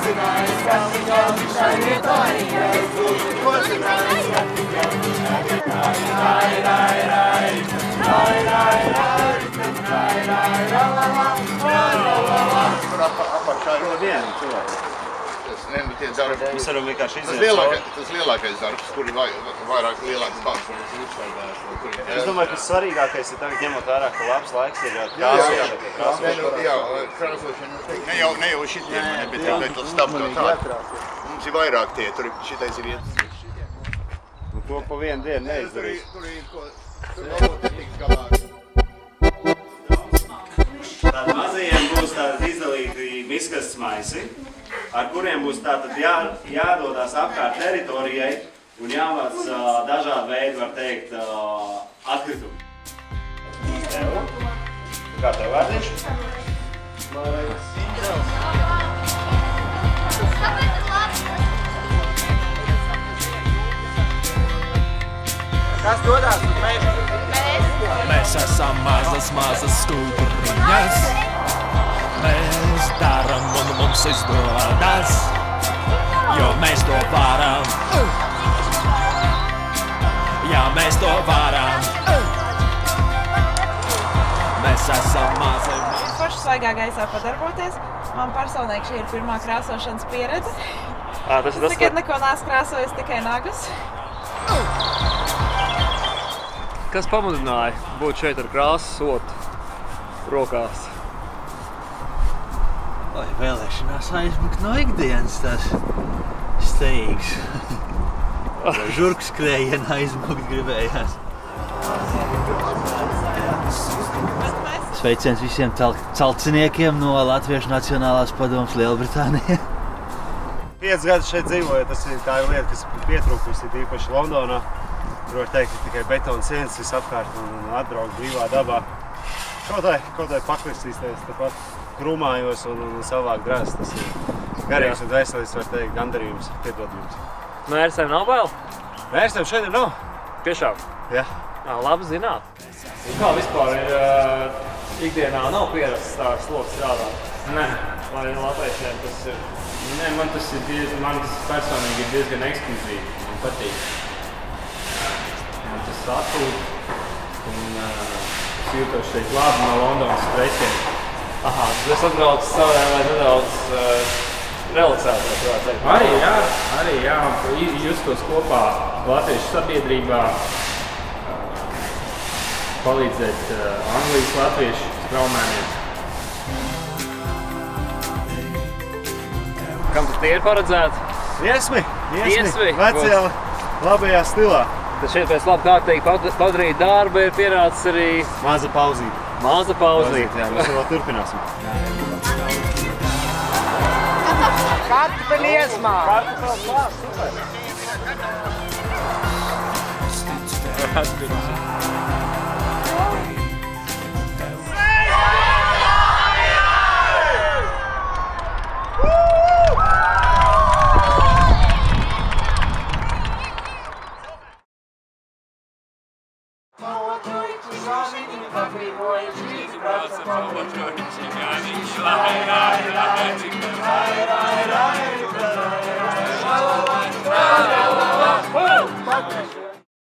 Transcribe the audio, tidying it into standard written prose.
zinājis, ka viņam šai vietorijai būtu ko zinājis, ka viņam šai vietorijai rai, rai, rai, rai, rai, rai, rai, Tur apakšā ir viena cilvēka. Tie darbi. Mēs varam vienkārši iziet Tas lielākais darbs, kur ir vairāk lielāks bāns. Es domāju, ka svarīgākais ir tagad ņemot vērā, ka labs laiks ir krāsošana. Jā, krāsošana. Ne jau šitiem, bet to stāv no tādu. Mums ir vairāk tie, tur šitais ir iet. Nu, to pa vienu dienu neizdarīs. Tur ir ko, tur varbūt tiks galā. Tātad mazajiem būs tātad izdalīti miskastes maisi, ar kuriem būs tātad jādodās apkārt teritorijai un jāvāc dažādi veidi, var teikt, atkritumi. Tev? Kā tev vārdiņš? Kas dodās uz mežu? Mēs esam mazas stūriņas. Mēs daram un mums izdodas, jo mēs to varam. Jā, mēs to varam. Mēs esam mazi. Forši svaigā gaisā padarboties. Man personīgi šī ir pirmā krāsošanas pieredze. Es nekad neko neesmu krāsojis, tikai nagus. Kas pamudināja būt šeit ar krāsu sotu rokās? Vai vēlēšanās aizmukt no ikdienas tās steigas. Žurku skrējienā aizmukt gribējās. Sveiciens visiem celciniekiem no Latviešu Nacionālās padomes Lielbritānijā. 5 gadus šeit dzīvojot, tā ir lieta, kas pietrūkusi, īpaši Londonā. Tur var teikt, ka tikai betona sienas visapkārt un atbraukt brīvā dabā. Kaut vai paklistīsties, tāpat krūmājos un savāk drēs. Tas ir garīgs un veselīgs, var teikt, gandarījums, piedodījums. Mērstēm nav bail? Mērstēm šeit nav. Tiešām? Jā. Labi zināt. Kā vispār ir ikdienā nav pierasts tā sloks strādāt? Nē. Vai latviešiem tas ir? Nē, man tas personīgi ir diezgan ekskluzīvi. Man patīk. Man tas atpūt. Un es jūtos šeit labi no Londonas stresiem. Aha, es atbraucu saviem, lai nedaudz relaksētos, varētu teikt. Arī jā, justos kopā latviešu sabiedrībā, palīdzēt Anglijas latviešu straumēniem. Kam tad tie ir paredzēti? Iesmi, Iesmi. vecajā labajā stilā. Tad šeit pēc labi kārtīgi padarīt darba ir pienācis arī Maza pauzīte. Maza pauzīte. Jā, mēs vēl turpināsim. Kartupeli iesmā! Woo!